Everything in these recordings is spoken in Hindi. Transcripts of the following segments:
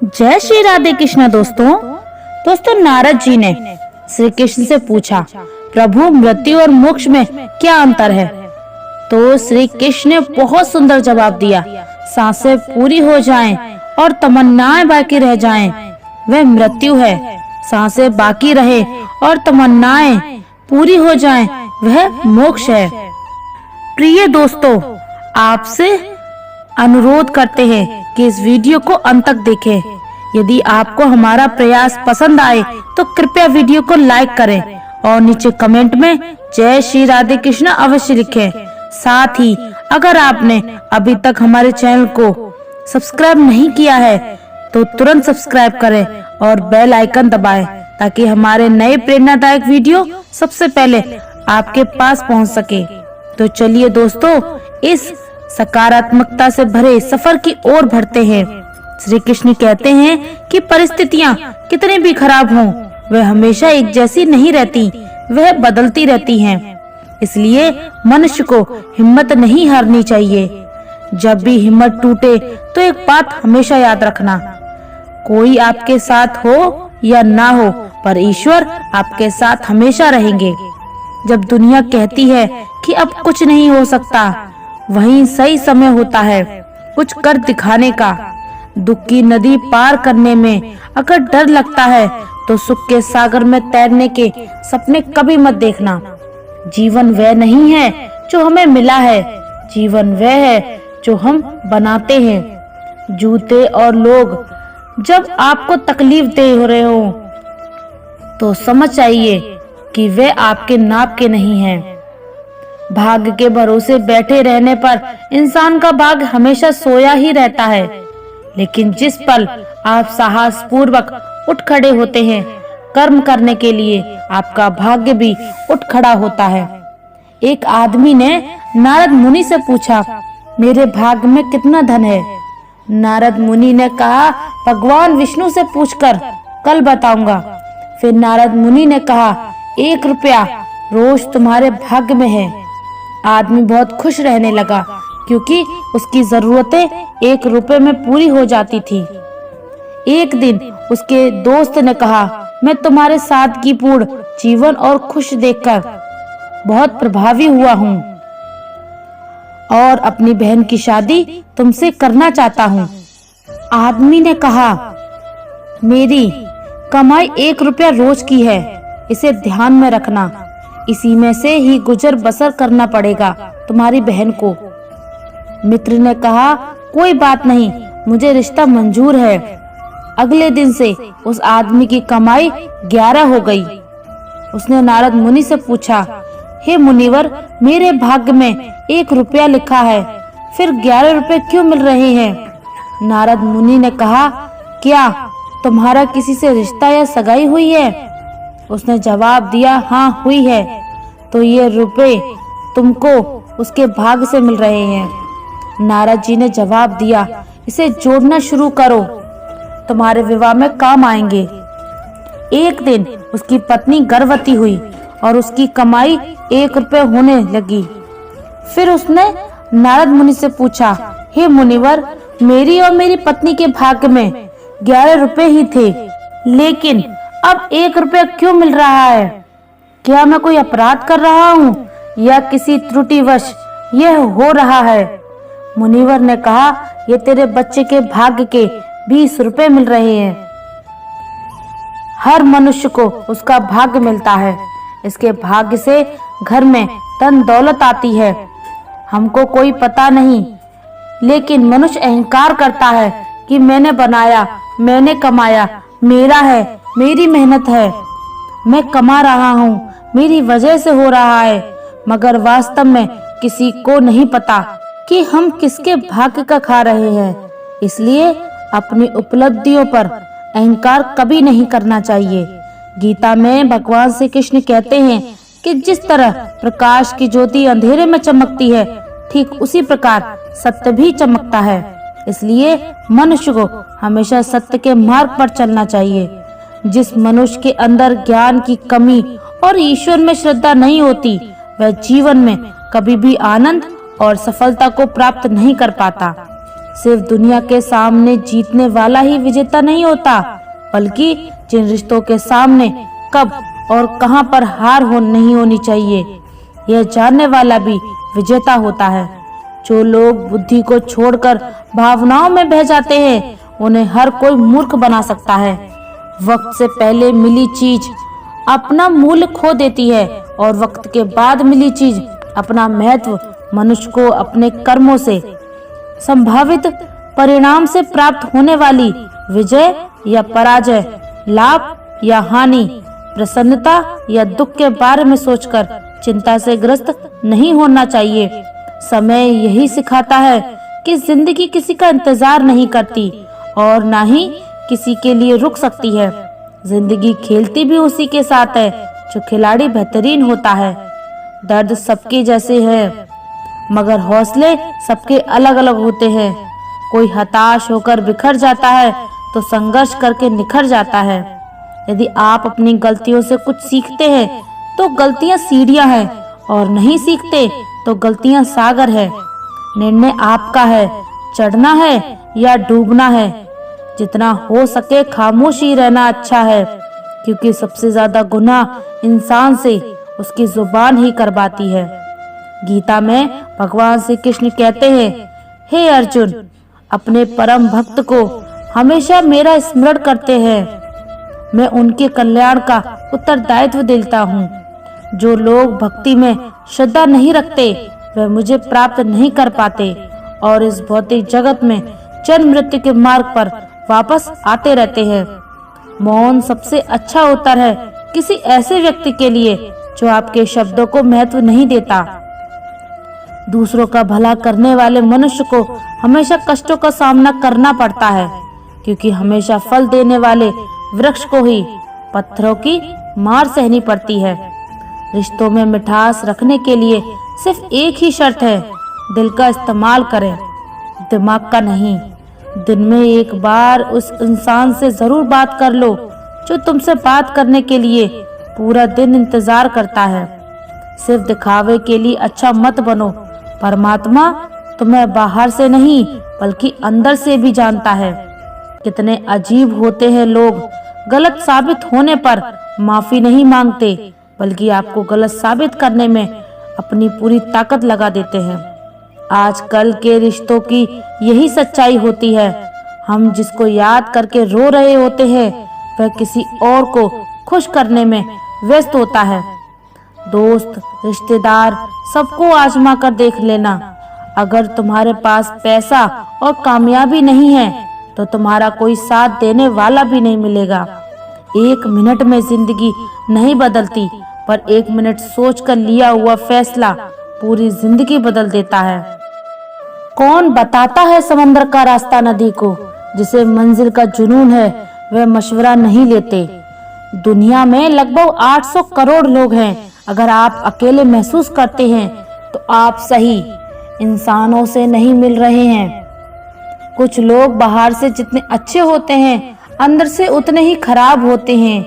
जय श्री राधे कृष्ण। दोस्तों नारद जी ने श्री कृष्ण से पूछा, प्रभु मृत्यु और मोक्ष में क्या अंतर है? तो श्री कृष्ण ने बहुत सुंदर जवाब दिया, सांसें पूरी हो जाएं और तमन्नाएं बाकी रह जाएं, वह मृत्यु है। सांसें बाकी रहे और तमन्नाएं पूरी हो जाएं, वह मोक्ष है। प्रिय दोस्तों, आपसे अनुरोध करते हैं कि इस वीडियो को अंत तक देखें। यदि आपको हमारा प्रयास पसंद आए तो कृपया वीडियो को लाइक करें और नीचे कमेंट में जय श्री राधे कृष्ण अवश्य लिखें। साथ ही अगर आपने अभी तक हमारे चैनल को सब्सक्राइब नहीं किया है तो तुरंत सब्सक्राइब करें और बेल आइकन दबाएं ताकि हमारे नए प्रेरणादायक वीडियो सबसे पहले आपके पास पहुंच सके। तो चलिए दोस्तों, इस सकारात्मकता से भरे सफर की ओर बढ़ते हैं। श्री कृष्ण कहते हैं कि परिस्थितियां कितनी भी खराब हों, वह हमेशा एक जैसी नहीं रहती, वह बदलती रहती हैं। इसलिए मनुष्य को हिम्मत नहीं हारनी चाहिए। जब भी हिम्मत टूटे तो एक बात हमेशा याद रखना, कोई आपके साथ हो या ना हो, पर ईश्वर आपके साथ हमेशा रहेंगे। जब दुनिया कहती है कि अब कुछ नहीं हो सकता, वहीं सही समय होता है कुछ कर दिखाने का। दुख की नदी पार करने में अगर डर लगता है तो सुख के सागर में तैरने के सपने कभी मत देखना। जीवन वह नहीं है जो हमें मिला है, जीवन वह है जो हम बनाते हैं। जूते और लोग जब आपको तकलीफ दे रहे हो तो समझ जाइए कि वे आपके नाप के नहीं हैं। भाग्य के भरोसे बैठे रहने पर इंसान का भाग्य हमेशा सोया ही रहता है, लेकिन जिस पल आप साहस पूर्वक उठ खड़े होते हैं कर्म करने के लिए, आपका भाग्य भी उठ खड़ा होता है। एक आदमी ने नारद मुनि से पूछा, मेरे भाग्य में कितना धन है? नारद मुनि ने कहा, भगवान विष्णु से पूछकर कल बताऊंगा। फिर नारद मुनि ने कहा, 1 रुपया रोज तुम्हारे भाग्य में है। आदमी बहुत खुश रहने लगा क्योंकि उसकी जरूरतें 1 रुपए में पूरी हो जाती थी। एक दिन उसके दोस्त ने कहा, मैं तुम्हारे सादगीपूर्ण जीवन और खुश देखकर बहुत प्रभावी हुआ हूँ और अपनी बहन की शादी तुमसे करना चाहता हूँ। आदमी ने कहा, मेरी कमाई 1 रुपया रोज की है, इसे ध्यान में रखना, इसी में से ही गुजर बसर करना पड़ेगा तुम्हारी बहन को। मित्र ने कहा, कोई बात नहीं, मुझे रिश्ता मंजूर है। अगले दिन से उस आदमी की कमाई 11 हो गई। उसने नारद मुनि से पूछा, हे मुनिवर, मेरे भाग्य में 1 रुपया लिखा है, फिर 11 रुपए क्यों मिल रहे हैं? नारद मुनि ने कहा, क्या तुम्हारा किसी से रिश्ता या सगाई हुई है? उसने जवाब दिया, हाँ हुई है। तो ये रुपए तुमको उसके भाग्य से मिल रहे हैं। नारद जी ने जवाब दिया, इसे जोड़ना शुरू करो, तुम्हारे विवाह में काम आएंगे। एक दिन उसकी पत्नी गर्भवती हुई और उसकी कमाई 1 रुपये होने लगी। फिर उसने नारद मुनि से पूछा, हे मुनिवर, मेरी और मेरी पत्नी के भाग्य में 11 रुपये ही थे, लेकिन अब 1 रुपया क्यों मिल रहा है? क्या मैं कोई अपराध कर रहा हूँ या किसी त्रुटिवश यह हो रहा है? मुनिवर ने कहा, ये तेरे बच्चे के भाग्य के 20 रुपए मिल रहे हैं। हर मनुष्य को उसका भाग्य मिलता है, इसके भाग्य से घर में धन दौलत आती है। हमको कोई पता नहीं, लेकिन मनुष्य अहंकार करता है कि मैंने बनाया, मैंने कमाया, मेरा है, मेरी मेहनत है, मैं कमा रहा हूँ, मेरी वजह से हो रहा है। मगर वास्तव में किसी को नहीं पता कि हम किसके भाग्य का खा रहे हैं। इसलिए अपनी उपलब्धियों पर अहंकार कभी नहीं करना चाहिए। गीता में भगवान श्री कृष्ण कहते हैं कि जिस तरह प्रकाश की ज्योति अंधेरे में चमकती है, ठीक उसी प्रकार सत्य भी चमकता है। इसलिए मनुष्य को हमेशा सत्य के मार्ग पर चलना चाहिए। जिस मनुष्य के अंदर ज्ञान की कमी और ईश्वर में श्रद्धा नहीं होती, वह जीवन में कभी भी आनंद और सफलता को प्राप्त नहीं कर पाता। सिर्फ दुनिया के सामने जीतने वाला ही विजेता नहीं होता, बल्कि जिन रिश्तों के सामने कब और कहां पर हार नहीं होनी चाहिए, यह जानने वाला भी विजेता होता है। जो लोग बुद्धि को छोड़कर भावनाओं में बह जाते हैं, उन्हें हर कोई मूर्ख बना सकता है। वक्त से पहले मिली चीज अपना मूल्य खो देती है और वक्त के बाद मिली चीज अपना महत्व मनुष्य को अपने कर्मों से, संभावित परिणाम से प्राप्त होने वाली विजय या पराजय, लाभ या हानि, प्रसन्नता या दुख के बारे में सोचकर चिंता से ग्रस्त नहीं होना चाहिए। समय यही सिखाता है कि जिंदगी किसी का इंतजार नहीं करती और ना ही किसी के लिए रुक सकती है। जिंदगी खेलती भी उसी के साथ है जो खिलाड़ी बेहतरीन होता है। दर्द सबके जैसे है, मगर हौसले सबके अलग अलग होते हैं। कोई हताश होकर बिखर जाता है तो संघर्ष करके निखर जाता है। यदि आप अपनी गलतियों से कुछ सीखते हैं तो गलतियां सीढ़ियां हैं, और नहीं सीखते तो गलतियां सागर है। निर्णय आपका है, चढ़ना है या डूबना है। जितना हो सके खामोशी रहना अच्छा है, क्योंकि सबसे ज्यादा गुनाह इंसान से उसकी जुबान ही करवाती है। गीता में भगवान श्री कृष्ण कहते हैं, हे अर्जुन, अपने परम भक्त को हमेशा मेरा स्मरण करते हैं, मैं उनके कल्याण का उत्तरदायित्व देता हूँ। जो लोग भक्ति में श्रद्धा नहीं रखते वे मुझे प्राप्त नहीं कर पाते और इस भौतिक जगत में जन्म मृत्यु के मार्ग पर वापस आते रहते हैं। मौन सबसे अच्छा उत्तर है किसी ऐसे व्यक्ति के लिए जो आपके शब्दों को महत्व नहीं देता। दूसरों का भला करने वाले मनुष्य को हमेशा कष्टों का सामना करना पड़ता है, क्योंकि हमेशा फल देने वाले वृक्ष को ही पत्थरों की मार सहनी पड़ती है। रिश्तों में मिठास रखने के लिए सिर्फ एक ही शर्त है, दिल का इस्तेमाल करें, दिमाग का नहीं। दिन में एक बार उस इंसान से जरूर बात कर लो जो तुमसे बात करने के लिए पूरा दिन इंतजार करता है। सिर्फ दिखावे के लिए अच्छा मत बनो। परमात्मा तुम्हें बाहर से नहीं बल्कि अंदर से भी जानता है। कितने अजीब होते हैं लोग, गलत साबित होने पर माफी नहीं मांगते, बल्कि आपको गलत साबित करने में अपनी पूरी ताकत लगा देते हैं। आजकल के रिश्तों की यही सच्चाई होती है। हम जिसको याद करके रो रहे होते हैं वह किसी और को खुश करने में व्यस्त होता है। दोस्त, रिश्तेदार सबको आजमा कर देख लेना। अगर तुम्हारे पास पैसा और कामयाबी नहीं है तो तुम्हारा कोई साथ देने वाला भी नहीं मिलेगा। 1 मिनट में जिंदगी नहीं बदलती, पर 1 मिनट सोचकर लिया हुआ फैसला पूरी जिंदगी बदल देता है। कौन बताता है समंदर का रास्ता नदी को? जिसे मंजिल का जुनून है वह मशवरा नहीं लेते। दुनिया में लगभग 800 करोड़ लोग हैं। अगर आप अकेले महसूस करते हैं तो आप सही इंसानों से नहीं मिल रहे हैं। कुछ लोग बाहर से जितने अच्छे होते हैं अंदर से उतने ही खराब होते हैं।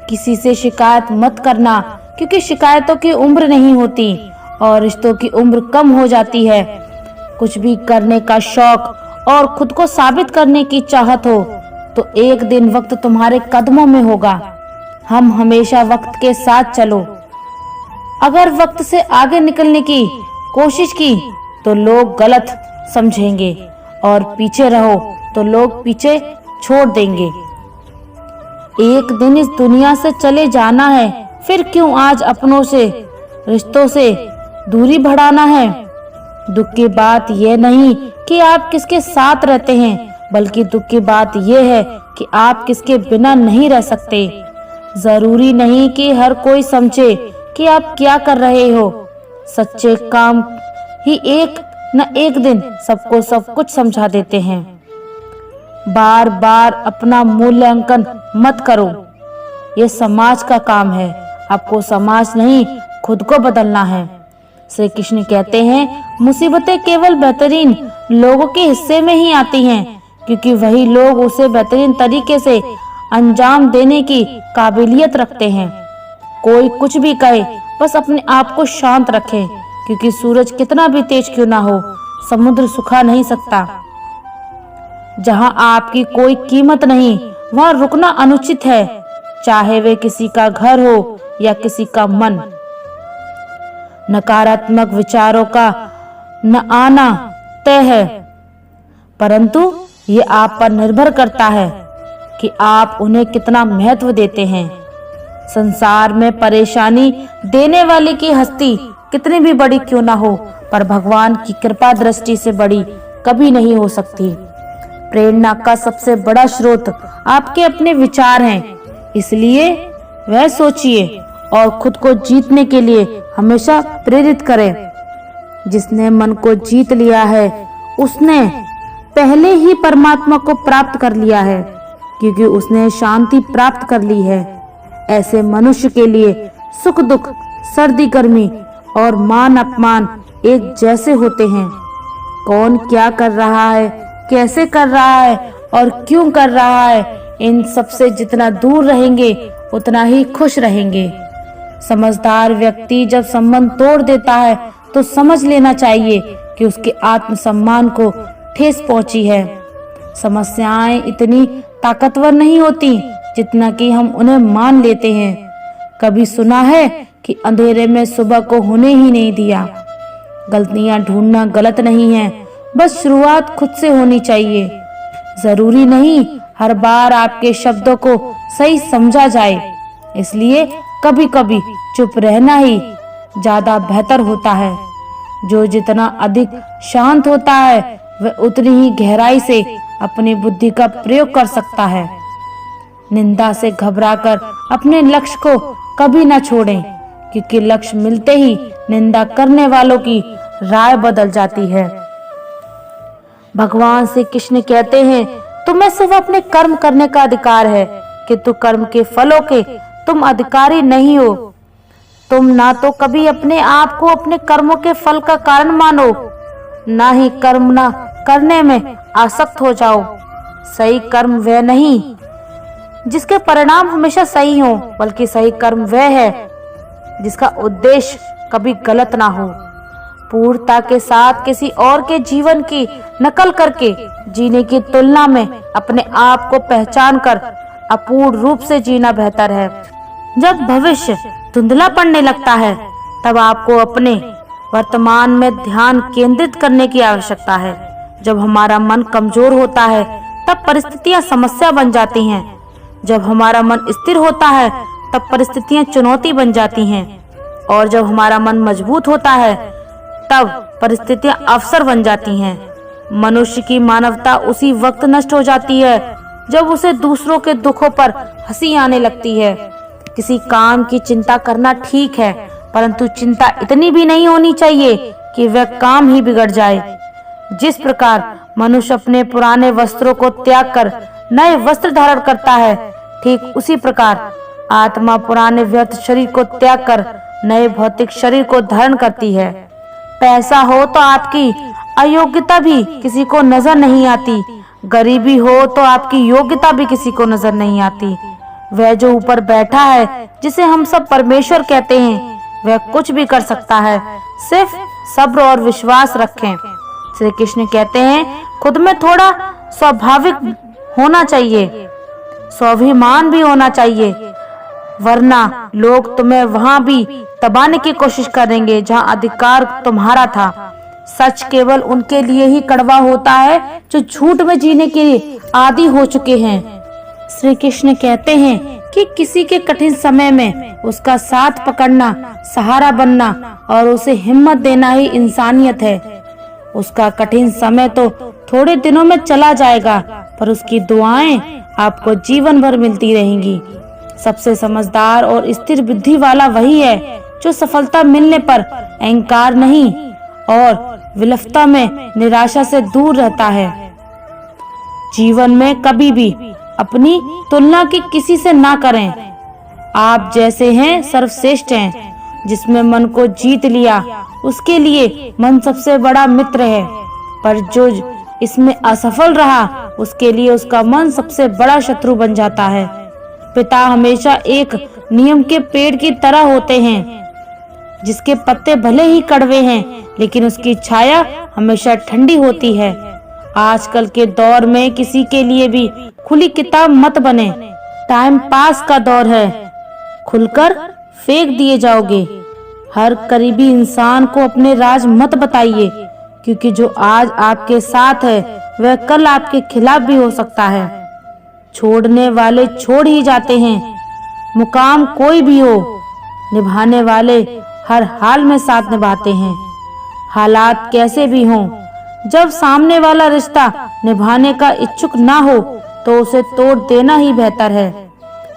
किसी से शिकायत मत करना, क्योंकि शिकायतों की उम्र नहीं होती और रिश्तों की उम्र कम हो जाती है। कुछ भी करने का शौक और खुद को साबित करने की चाहत हो तो एक दिन वक्त तुम्हारे कदमों में होगा। हम हमेशा वक्त के साथ चलो। अगर वक्त से आगे निकलने की कोशिश की तो लोग गलत समझेंगे और पीछे रहो तो लोग पीछे छोड़ देंगे। एक दिन इस दुनिया से चले जाना है, फिर क्यों आज अपनों से, रिश्तों से दूरी बढ़ाना है। दुख की बात यह नहीं कि आप किसके साथ रहते हैं, बल्कि दुख की बात यह है कि आप किसके बिना नहीं रह सकते। जरूरी नहीं कि हर कोई समझे कि आप क्या कर रहे हो। सच्चे काम ही एक न एक दिन सबको सब कुछ समझा देते हैं। बार बार अपना मूल्यांकन मत करो, ये समाज का काम है। आपको समाज नहीं खुद को बदलना है। श्री कृष्ण कहते हैं, मुसीबतें केवल बेहतरीन लोगों के हिस्से में ही आती हैं, क्योंकि वही लोग उसे बेहतरीन तरीके से अंजाम देने की काबिलियत रखते हैं। कोई कुछ भी कहे, बस अपने आप को शांत रखें, क्योंकि सूरज कितना भी तेज क्यों ना हो, समुद्र सुखा नहीं सकता। जहाँ आपकी कोई कीमत नहीं, वहाँ रुकना अनुचित है, चाहे वे किसी का घर हो या किसी का मन। नकारात्मक विचारों का न आना तय है, परंतु ये आप पर निर्भर करता है कि आप उन्हें कितना महत्व देते हैं। संसार में परेशानी देने वाले की हस्ती कितनी भी बड़ी क्यों ना हो, पर भगवान की कृपा दृष्टि से बड़ी कभी नहीं हो सकती। प्रेरणा का सबसे बड़ा स्रोत आपके अपने विचार हैं, इसलिए वह सोचिए और खुद को जीतने के लिए हमेशा प्रेरित करें। जिसने मन को जीत लिया है उसने पहले ही परमात्मा को प्राप्त कर लिया है, क्योंकि उसने शांति प्राप्त कर ली है। ऐसे मनुष्य के लिए सुख दुख, सर्दी गर्मी और मान अपमान एक जैसे होते हैं। कौन क्या कर रहा है, कैसे कर रहा है और क्यों कर रहा है, इन सब से जितना दूर रहेंगे उतना ही खुश रहेंगे। समझदार व्यक्ति जब संबंध तोड़ देता है तो समझ लेना चाहिए कि उसके आत्मसम्मान को ठेस पहुंची है। समस्याएं इतनी ताकतवर नहीं होती जितना कि हम उन्हें मान लेते हैं। कभी सुना है कि अंधेरे में सुबह को होने ही नहीं दिया। गलतियां ढूंढना गलत नहीं है, बस शुरुआत खुद से होनी चाहिए। जरूरी नहीं हर बार आपके शब्दों को सही समझा जाए, इसलिए कभी कभी चुप रहना ही ज्यादा बेहतर होता है। जो जितना अधिक शांत होता है वह उतनी ही गहराई से अपनी बुद्धि का प्रयोग कर सकता है। निंदा से घबराकर अपने लक्ष्य को कभी न छोड़ें, क्योंकि लक्ष्य मिलते ही निंदा करने वालों की राय बदल जाती है। भगवान श्री कृष्ण कहते हैं, तुम्हें सिर्फ अपने कर्म करने का अधिकार है, किंतु कर्म के फलों के तुम अधिकारी नहीं हो। तुम ना तो कभी अपने आप को अपने कर्मों के फल का कारण मानो, ना ही कर्म न करने में आसक्त हो जाओ। सही कर्म वह नहीं जिसके परिणाम हमेशा सही हो, बल्कि सही कर्म वह है जिसका उद्देश्य कभी गलत ना हो। पूर्णता के साथ किसी और के जीवन की नकल करके जीने की तुलना में अपने आप को पहचान कर अपूर्ण रूप से जीना बेहतर है। जब भविष्य धुंधला पड़ने लगता है तब आपको अपने वर्तमान में ध्यान केंद्रित करने की आवश्यकता है। जब हमारा मन कमजोर होता है तब परिस्थितियां समस्या बन जाती हैं। जब हमारा मन स्थिर होता है तब परिस्थितियां चुनौती बन जाती हैं, और जब हमारा मन मजबूत होता है तब परिस्थितियां अवसर बन जाती हैं। मनुष्य की मानवता उसी वक्त नष्ट हो जाती है जब उसे दूसरों के दुखों पर हंसी आने लगती है। किसी काम की चिंता करना ठीक है, परंतु चिंता इतनी भी नहीं होनी चाहिए कि वह काम ही बिगड़ जाए। जिस प्रकार मनुष्य अपने पुराने वस्त्रों को त्याग कर नए वस्त्र धारण करता है, ठीक उसी प्रकार आत्मा पुराने व्यर्थ शरीर को त्याग कर नए भौतिक शरीर को धारण करती है। पैसा हो तो आपकी अयोग्यता भी किसी को नजर नहीं आती, गरीबी हो तो आपकी योग्यता भी किसी को नजर नहीं आती। वह जो ऊपर बैठा है, जिसे हम सब परमेश्वर कहते हैं, वह कुछ भी कर सकता है, सिर्फ सब्र और विश्वास रखें। श्री कृष्ण कहते हैं, खुद में थोड़ा स्वाभाविक होना चाहिए, स्वाभिमान भी होना चाहिए, वरना लोग तुम्हें वहां भी दबाने की कोशिश करेंगे जहां अधिकार तुम्हारा था। सच केवल उनके लिए ही कड़वा होता है जो झूठ में जीने के आदी हो चुके हैं। श्री कृष्ण कहते हैं कि किसी के कठिन समय में उसका साथ पकड़ना, सहारा बनना और उसे हिम्मत देना ही इंसानियत है। उसका कठिन समय तो थोड़े दिनों में चला जाएगा, पर उसकी दुआएं आपको जीवन भर मिलती रहेंगी। सबसे समझदार और स्थिर बुद्धि वाला वही है जो सफलता मिलने पर अहंकार नहीं और विफलता में निराशा से दूर रहता है। जीवन में कभी भी अपनी तुलना की किसी से ना करें। आप जैसे हैं सर्वश्रेष्ठ हैं। जिसमें मन को जीत लिया उसके लिए मन सबसे बड़ा मित्र है, पर जो इसमें असफल रहा उसके लिए उसका मन सबसे बड़ा शत्रु बन जाता है। पिता हमेशा एक नियम के पेड़ की तरह होते हैं, जिसके पत्ते भले ही कड़वे हैं लेकिन उसकी छाया हमेशा ठंडी होती है। आजकल के दौर में किसी के लिए भी खुली किताब मत बने। टाइम पास का दौर है, खुलकर फेंक दिए जाओगे। हर करीबी इंसान को अपने राज मत बताइए, क्योंकि जो आज आपके साथ है वह कल आपके खिलाफ भी हो सकता है। छोड़ने वाले छोड़ ही जाते हैं, मुकाम कोई भी हो, निभाने वाले हर हाल में साथ निभाते हैं। हालात कैसे भी हों, जब सामने वाला रिश्ता निभाने का इच्छुक ना हो तो उसे तोड़ देना ही बेहतर है।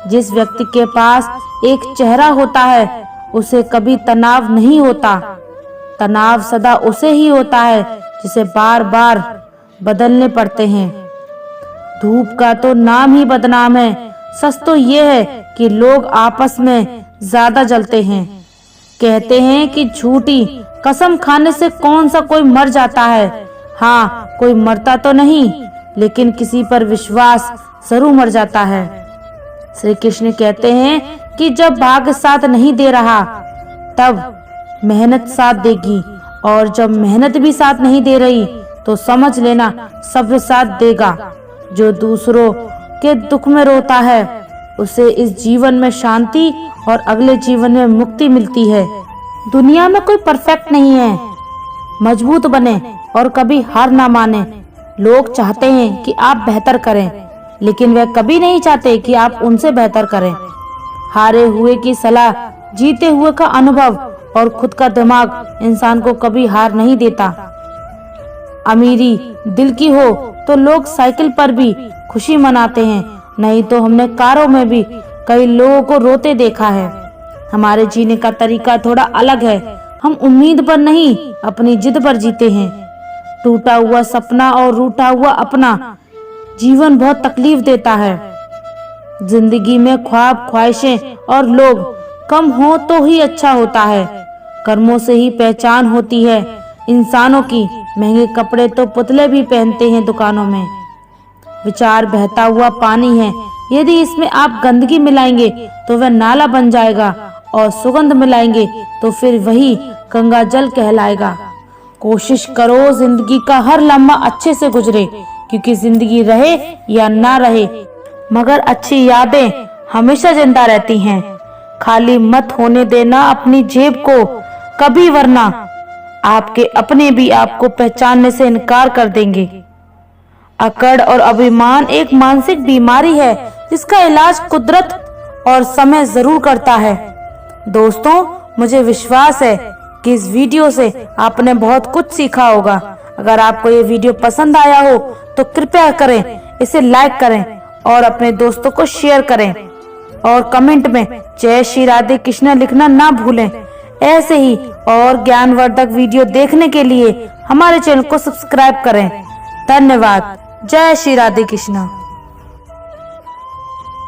जिस व्यक्ति के पास एक चेहरा होता है उसे कभी तनाव नहीं होता। तनाव सदा उसे ही होता है जिसे बार बार बदलने पड़ते हैं। धूप का तो नाम ही बदनाम है। सच तो ये है कि लोग आपस में ज्यादा जलते हैं। कहते हैं कि झूठी कसम खाने से कौन सा कोई मर जाता है। हाँ, कोई मरता तो नहीं, लेकिन किसी पर विश्वास जरूर मर जाता है। श्री कृष्ण कहते हैं कि जब भाग्य साथ नहीं दे रहा तब मेहनत साथ देगी, और जब मेहनत भी साथ नहीं दे रही तो समझ लेना सब्र साथ देगा। जो दूसरों के दुख में रोता है उसे इस जीवन में शांति और अगले जीवन में मुक्ति मिलती है। दुनिया में कोई परफेक्ट नहीं है। मजबूत बने और कभी हार ना माने। लोग चाहते हैं कि आप बेहतर करें, लेकिन वे कभी नहीं चाहते कि आप उनसे बेहतर करें। हारे हुए की सलाह, जीते हुए का अनुभव और खुद का दिमाग इंसान को कभी हार नहीं देता। अमीरी दिल की हो तो लोग साइकिल पर भी खुशी मनाते हैं, नहीं तो हमने कारों में भी कई लोगों को रोते देखा है। हमारे जीने का तरीका थोड़ा अलग है। हम उम्मीद पर नहीं, अपनी जिद पर जीते हैं। टूटा हुआ सपना और रूठा हुआ अपना जीवन बहुत तकलीफ देता है। जिंदगी में ख्वाब, ख्वाहिशें और लोग कम हो तो ही अच्छा होता है। कर्मों से ही पहचान होती है इंसानों की। महंगे कपड़े तो पुतले भी पहनते हैं दुकानों में। विचार बहता हुआ पानी है, यदि इसमें आप गंदगी मिलाएंगे तो वह नाला बन जाएगा, और सुगंध मिलाएंगे तो फिर वही गंगा जल कहलाएगा। कोशिश करो जिंदगी का हर लम्हा अच्छे से गुजरे, क्योंकि जिंदगी रहे या ना रहे मगर अच्छी यादें हमेशा जिंदा रहती हैं। खाली मत होने देना अपनी जेब को कभी, वरना आपके अपने भी आपको पहचानने से इनकार कर देंगे। अकड़ और अभिमान एक मानसिक बीमारी है जिसका इलाज कुदरत और समय जरूर करता है। दोस्तों, मुझे विश्वास है कि इस वीडियो से आपने बहुत कुछ सीखा होगा। अगर आपको ये वीडियो पसंद आया हो तो कृपया करें इसे लाइक करें और अपने दोस्तों को शेयर करें, और कमेंट में जय श्री राधे कृष्ण लिखना ना भूलें। ऐसे ही और ज्ञानवर्धक वीडियो देखने के लिए हमारे चैनल को सब्सक्राइब करें। धन्यवाद। जय श्री राधे कृष्ण।